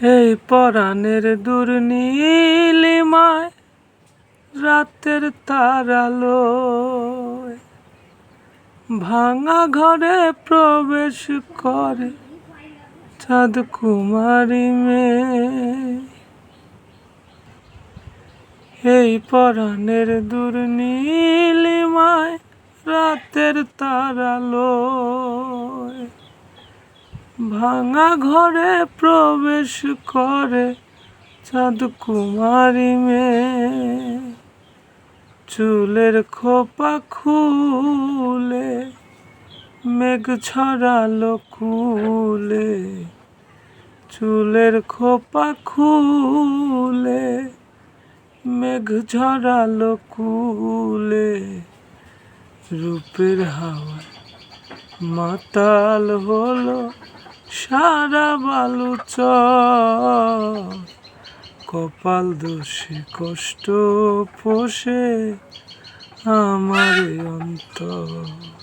এই পরাণের দুর্নীলিমায় রাতের তারালোয় ভাঙা ঘরে প্রবেশ করে চাঁদ কুমারী মেয়ে। এই পরাণের দুর্নীলিমায় রাতের তারালোয় ভাঙা ঘরে প্রবেশ করে চাঁদ কুমারী মেয়ে। চুলের খোপা খুলে মেঘ ছড়ালো কুলে, চুলের খোপা খুলে মেঘ ঝরালো কুলে। রূপের হাওয়ায় মাতাল হলো সারা বালুচর, কপাল দোষে কষ্ট পোষে আমার অন্তর।